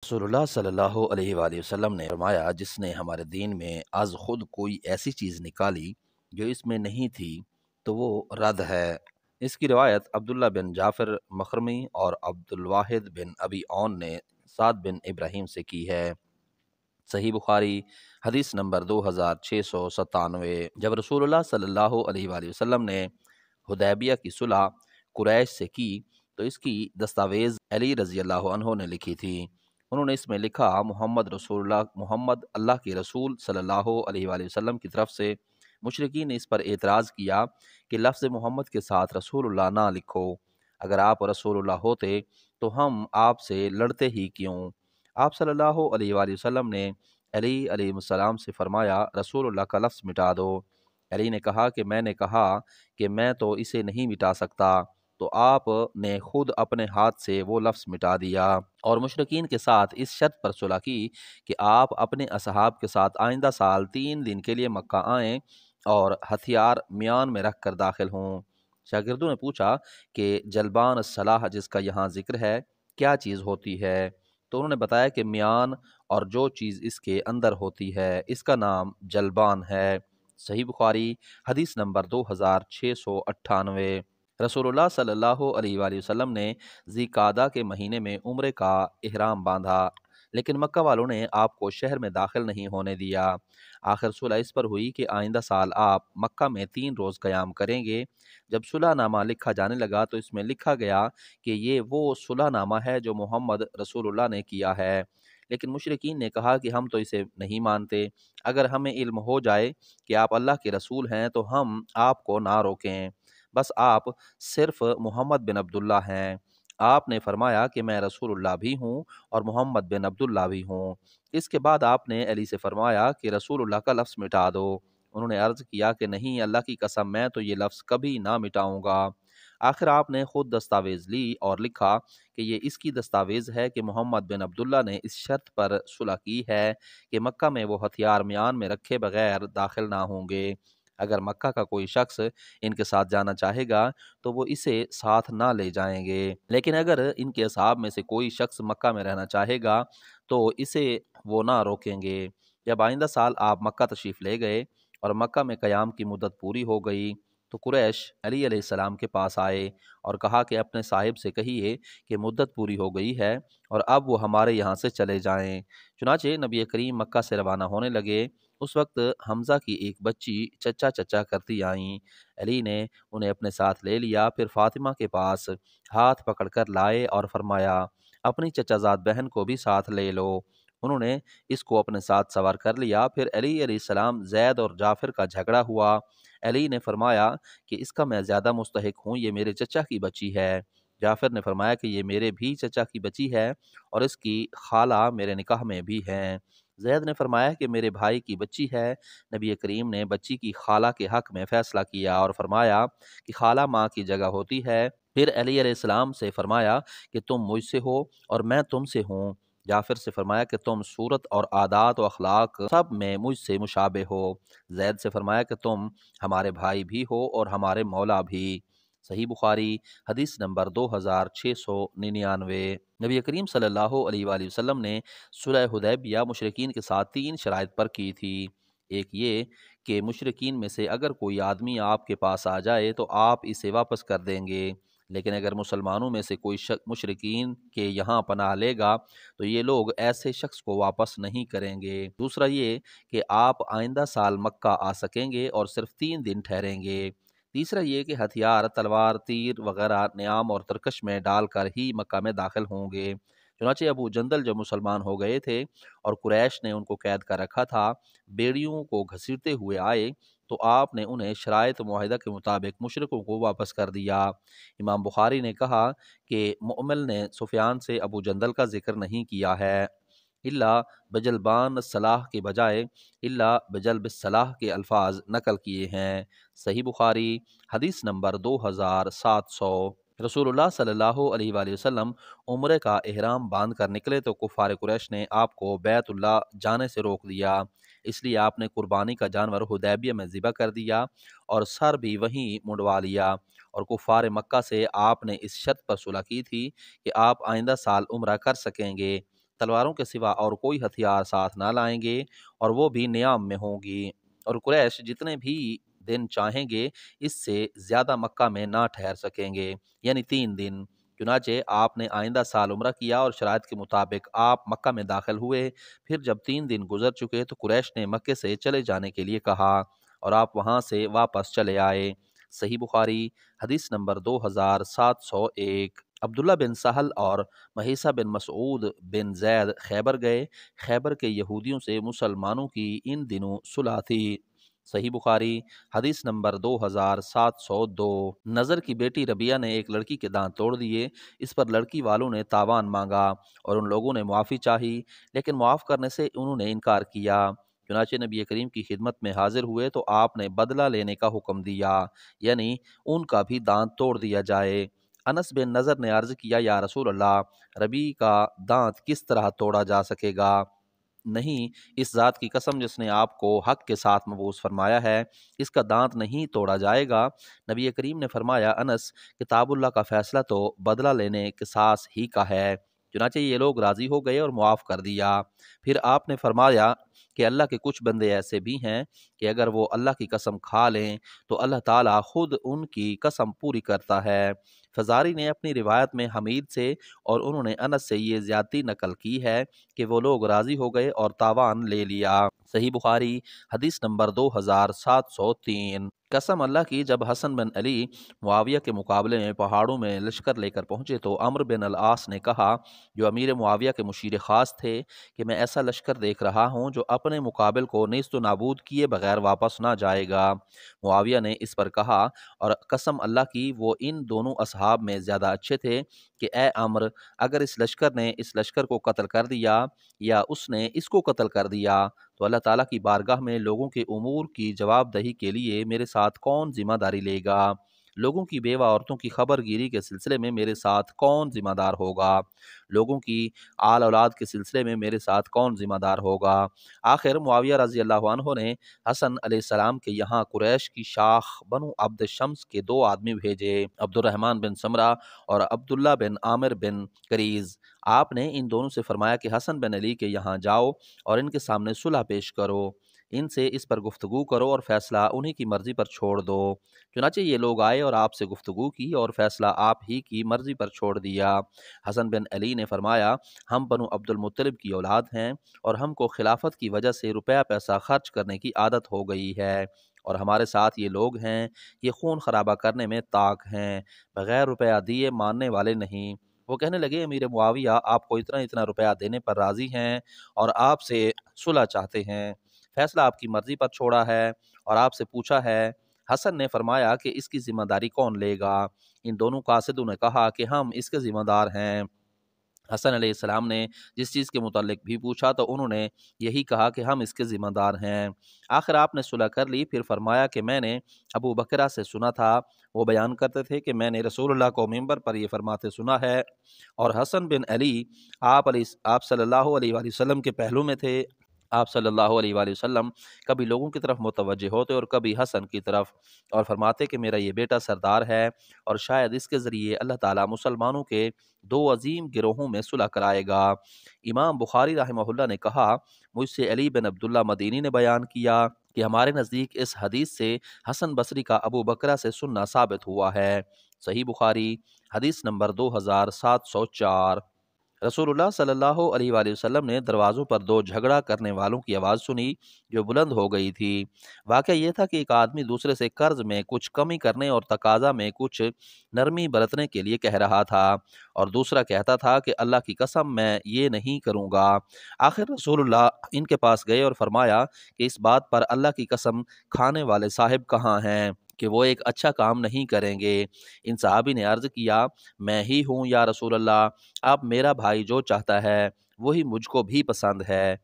رسول اللہ صلی اللہ علیہ وآلہ وسلم نے فرمایا، جس نے ہمارے دین میں از خود کوئی ایسی چیز نکالی جو اس میں نہیں تھی تو وہ رد ہے۔ اس کی روایت عبداللہ بن جعفر مخرمی اور عبد الواحد بن ابی عون نے سعد بن ابراہیم سے کی ہے۔ صحیح بخاری حدیث نمبر 2697۔ جب رسول اللہ صلی اللہ علیہ وآلہ وسلم نے حدیبیہ کی صلح قریش سے کی تو اس کی دستاویز علی رضی اللہ عنہ نے لکھی تھی۔ انہوں نے اس میں لکھا، محمد اللہ کے رسول صلی اللہ علیہ وآلہ وسلم کی طرف سے۔ مشرکین نے اس پر اعتراض کیا کہ لفظ محمد کے ساتھ رسول اللہ نہ لکھو، اگر آپ رسول اللہ ہوتے تو ہم آپ سے لڑتے ہی کیوں؟ آپ صلی اللہ علیہ وآلہ وسلم نے علی علیہ السلام سے فرمایا، رسول اللہ کا لفظ مٹا دو۔ علی نے کہا کہ میں نے کہا کہ میں تو اسے نہیں مٹا سکتا، تو آپ نے خود اپنے ہاتھ سے وہ لفظ مٹا دیا اور مشرکین کے ساتھ اس شرط پر صلح کی کہ آپ اپنے اصحاب کے ساتھ آئندہ سال 3 دن کے لیے مکہ آئیں اور ہتھیار میان میں رکھ کر داخل ہوں۔ شاگردوں نے پوچھا کہ جلبان الصلاح جس کا یہاں ذکر ہے کیا چیز ہوتی ہے؟ تو انہوں نے بتایا کہ میان اور جو چیز اس کے اندر ہوتی ہے اس کا نام جلبان ہے۔ صحیح بخاری حدیث نمبر 2698۔ رسول اللہ صلی اللہ علیہ وآلہ وسلم نے ذی قعدہ کے مہینے میں عمرے کا احرام باندھا، لیکن مکہ والوں نے آپ کو شہر میں داخل نہیں ہونے دیا۔ آخر صلح اس پر ہوئی کہ آئندہ سال آپ مکہ میں 3 روز قیام کریں گے۔ جب صلح نامہ لکھا جانے لگا تو اس میں لکھا گیا کہ یہ وہ صلح نامہ ہے جو محمد رسول اللہ نے کیا ہے، لیکن مشرکین نے کہا کہ ہم تو اسے نہیں مانتے، اگر ہمیں علم ہو جائے کہ آپ اللہ کے رسول ہیں تو ہم آپ کو نہ روکیں، بس آپ صرف محمد بن عبداللہ ہیں۔ آپ نے فرمایا کہ میں رسول اللہ بھی ہوں اور محمد بن عبداللہ بھی ہوں۔ اس کے بعد آپ نے علی سے فرمایا کہ رسول اللہ کا لفظ مٹا دو۔ انہوں نے عرض کیا کہ نہیں، اللہ کی قسم میں تو یہ لفظ کبھی نہ مٹاؤں گا۔ آخر آپ نے خود دستاویز لی اور لکھا کہ یہ اس کی دستاویز ہے کہ محمد بن عبداللہ نے اس شرط پر صلح کی ہے کہ مکہ میں وہ ہتھیار میان میں رکھے بغیر داخل نہ ہوں گے۔ اگر مکہ کا کوئی شخص ان کے ساتھ جانا چاہے گا تو وہ اسے ساتھ نہ لے جائیں گے، لیکن اگر ان کے اصحاب میں سے کوئی شخص مکہ میں رہنا چاہے گا تو اسے وہ نہ روکیں گے۔ جب آئندہ سال آپ مکہ تشریف لے گئے اور مکہ میں قیام کی مدت پوری ہو گئی تو قریش علی علیہ السلام کے پاس آئے اور کہا کہ اپنے صاحب سے کہیے کہ مدت پوری ہو گئی ہے اور اب وہ ہمارے یہاں سے چلے جائیں۔ چنانچہ نبی کریم مکہ سے روانہ ہونے لگے۔ اس وقت حمزہ کی ایک بچی چچا چچا کرتی آئیں۔ علی نے انہیں اپنے ساتھ لے لیا، پھر فاطمہ کے پاس ہاتھ پکڑ کر لائے اور فرمایا اپنی چچا زاد بہن کو بھی ساتھ لے لو۔ انہوں نے اس کو اپنے ساتھ سوار کر لیا۔ پھر علی علیہ السلام، زید اور جعفر کا جھگڑا ہوا۔ علی نے فرمایا کہ اس کا میں زیادہ مستحق ہوں، یہ میرے چچا کی بچی ہے۔ جعفر نے فرمایا کہ یہ میرے بھی چچا کی بچی ہے اور اس کی خالہ میرے نکاح میں بھی ہیں۔ زید نے فرمایا کہ میرے بھائی کی بچی ہے۔ نبی کریم نے بچی کی خالہ کے حق میں فیصلہ کیا اور فرمایا کہ خالہ ماں کی جگہ ہوتی ہے۔ پھر علی علیہ السلام سے فرمایا کہ تم مجھ سے ہو اور میں تم سے ہوں۔ جعفر سے فرمایا کہ تم صورت اور عادات و اخلاق سب میں مجھ سے مشابہ ہو۔ زید سے فرمایا کہ تم ہمارے بھائی بھی ہو اور ہمارے مولا بھی۔ صحیح بخاری حدیث نمبر 2699۔ نبی کریم صلی اللہ علیہ وآلہ وسلم نے صلح حدیبیہ مشرکین کے ساتھ 3 شرائط پر کی تھی۔ ایک یہ کہ مشرکین میں سے اگر کوئی آدمی آپ کے پاس آ جائے تو آپ اسے واپس کر دیں گے، لیکن اگر مسلمانوں میں سے کوئی مشرکین کے یہاں پناہ لے گا تو یہ لوگ ایسے شخص کو واپس نہیں کریں گے۔ دوسرا یہ کہ آپ آئندہ سال مکہ آ سکیں گے اور صرف 3 دن ٹھہریں گے۔ تیسرا یہ کہ ہتھیار، تلوار، تیر وغیرہ نیام اور ترکش میں ڈال کر ہی مکہ میں داخل ہوں گے۔ چنانچہ ابو جندل جب مسلمان ہو گئے تھے اور قریش نے ان کو قید کر رکھا تھا، بیڑیوں کو گھسیٹتے ہوئے آئے تو آپ نے انہیں شرائط معاہدہ کے مطابق مشرکوں کو واپس کر دیا۔ امام بخاری نے کہا کہ مؤمل نے سفیان سے ابو جندل کا ذکر نہیں کیا ہے، الا بجلبان صلاح کے بجائے الا بجلب صلاح کے الفاظ نقل کیے ہیں۔ صحیح بخاری حدیث نمبر 2700۔ رسول اللہ صلی اللہ علیہ وآلہ وسلم عمرے کا احرام باندھ کر نکلے تو کفار قریش نے آپ کو بیت اللہ جانے سے روک دیا، اس لیے آپ نے قربانی کا جانور حدیبیہ میں ذبح کر دیا اور سر بھی وہیں منڈوا لیا، اور کفار مکہ سے آپ نے اس شرط پر صلح کی تھی کہ آپ آئندہ سال عمرہ کر سکیں گے۔ तलवारों के सिवा और कोई हथियार साथ ना लाएंगे और वो भी नियाम में होंगी, और कुरैश जितने भी दिन चाहेंगे इससे ज़्यादा मक्का में ना ठहर सकेंगे, यानी 3 दिन। चुनाचे आपने आइंदा साल उम्रा किया और शराइत के मुताबिक आप मक्का में दाखिल हुए। फिर जब 3 दिन गुजर चुके तो कुरैश ने मक्के से चले जाने के लिए कहा और आप वहाँ से वापस चले आए। सही बुखारी हदीस नंबर 2701। अब्दुल्ला बिन सहल और महीसा बिन मसऊद बिन जैद खैबर गए। खैबर के यहूदियों से मुसलमानों की इन दिनों सुलह थी। सही बुखारी हदीस नंबर 2702। नज़र की बेटी रबिया ने एक लड़की के दांत तोड़ दिए। इस पर लड़की वालों ने तावान मांगा और उन लोगों ने मुआफ़ी चाही, लेकिन मुआफ़ करने से उन्होंने इनकार किया। चुनाचे नबी करीम की खिदमत में हाजिर हुए तो आपने बदला लेने का हुक्म दिया, यानी उनका भी दांत तोड़ दिया जाए। अनस बिन नज़र ने अर्ज़ किया, या रसूल अल्लाह, रबी का दांत किस तरह तोड़ा जा सकेगा? नहीं, इस ज़ात की कसम जिसने आपको हक के साथ मबूस फरमाया है, इसका दांत नहीं तोड़ा जाएगा। नबी करीम ने फरमाया, अनस, किताबुल्लाह का फ़ैसला तो बदला लेने किसास ही का है। चुनाचे ये लोग राज़ी हो गए और मुआफ़ कर दिया। फिर आपने फरमाया कि अल्लाह के कुछ बंदे ऐसे भी हैं कि अगर वो अल्लाह की कसम खा लें तो अल्लाह ताला खुद उनकी कसम पूरी करता है। फ़ज़ारी ने अपनी रिवायत में हमीद से और उन्होंने अनस से ये ज़्यादती नकल की है कि वो लोग राज़ी हो गए और तावान ले लिया। सही बुखारी हदीस नंबर 2703। कसम अल्लाह की, जब हसन बिन अली मुआविया के मुकाबले में पहाड़ों में लश्कर लेकर पहुंचे तो अम्र बिन अल आस ने कहा, जो अमीर मुआविया के मुशीर ख़ास थे, कि मैं ऐसा लश्कर देख रहा हूं जो अपने मुकाबिल को नेस्त नाबूद किए बगैर वापस ना जाएगा। मुआविया ने इस पर कहा, और कसम अल्लाह की, वो इन दोनों असहाब में ज़्यादा अच्छे थे कि ए अम्र, अगर इस लश्कर ने इस लश्कर को कत्ल कर दिया या उसने इसको कत्ल कर दिया तो अल्लाह ताला की बारगाह में लोगों के उमूर की जवाबदही के लिए मेरे साथ कौन जिम्मेदारी लेगा? लोगों की बेवा औरतों की खबरगिरी के सिलसिले में मेरे साथ कौन जिम्मेदार होगा? लोगों की आल औलाद के सिलसिले में मेरे साथ कौन जिम्मेदार होगा? आखिर मुआविया रजी अल्लाह अन्हु ने हसन अलैहिस्सलाम के यहाँ कुरैश की शाख बनु अब्द शम्स के 2 आदमी भेजे, अब्दुर्रहमान बिन समरा और अब्दुल्ला बिन आमिर बिन करीज। आपने इन दोनों से फरमाया कि हसन बिन अली के यहाँ जाओ और इनके सामने सुलह पेश करो, इनसे इस पर गुफ्तगू करो और फैसला उन्हीं की मर्जी पर छोड़ दो। चुनाचे ये लोग आए और आपसे गुफ्तगू की और फैसला आप ही की मर्जी पर छोड़ दिया। हसन बिन अली ने फरमाया, हम बनु अब्दुल मुत्तलिब की औलाद हैं और हमको खिलाफत की वजह से रुपया पैसा खर्च करने की आदत हो गई है, और हमारे साथ ये लोग हैं, ये खून खराबा करने में ताक हैं, बगैर रुपया दिए मानने वाले नहीं। वो कहने लगे, अमीर मुआविया आपको इतना इतना रुपया देने पर राज़ी हैं और आपसे सुलह चाहते हैं, फैसला आपकी मर्जी पर छोड़ा है और आपसे पूछा है। हसन ने फरमाया कि इसकी जिम्मेदारी कौन लेगा? इन दोनों कासिदों ने कहा कि हम इसके जिम्मेदार हैं। हसन अलैहिस्सलाम ने जिस चीज़ के मुतालिक भी पूछा तो उन्होंने यही कहा कि हम इसके ज़िम्मेदार हैं। आखिर आपने सुलह कर ली। फिर फरमाया कि मैंने अबू बकरा से सुना था, वो बयान करते थे कि मैंने रसूलुल्लाह को मिंबर पर ये फरमाते सुना है, और हसन बिन अली आप सल्लल्लाहु अलैहि वसल्लम के पहलू में थे। आप सल्लल्लाहु अलैहि वसल्लम कभी लोगों की तरफ मुतवज्जे होते और कभी हसन की तरफ, और फरमाते कि मेरा ये बेटा सरदार है और शायद इसके ज़रिए अल्लाह ताला मुसलमानों के 2 अजीम गिरोहों में सुलह कराएगा। इमाम बुखारी रहमहुल्लाह ने कहा, मुझसे अली बिन अब्दुल्ला मदीनी ने बयान किया कि हमारे नज़दीक इस हदीस से हसन बसरी का अबू बकरा से सुनना साबित हुआ है। सही बुखारी हदीस नंबर 2704। रसूलुल्लाह सल्लल्लाहु अलैहि वसल्लम ने दरवाज़ों पर 2 झगड़ा करने वालों की आवाज़ सुनी जो बुलंद हो गई थी। वाक़या ये था कि एक आदमी दूसरे से कर्ज में कुछ कमी करने और तकाज़ा में कुछ नरमी बरतने के लिए कह रहा था, और दूसरा कहता था कि अल्लाह की कसम मैं ये नहीं करूँगा। आखिर रसूलुल्लाह इनके पास गए और फरमाया कि इस बात पर अल्लाह की कसम खाने वाले साहिब कहाँ हैं कि वो एक अच्छा काम नहीं करेंगे। इन सहाबी ने अर्ज़ किया, मैं ही हूँ या रसूल अल्लाह। अब मेरा भाई जो चाहता है वही मुझको भी पसंद है।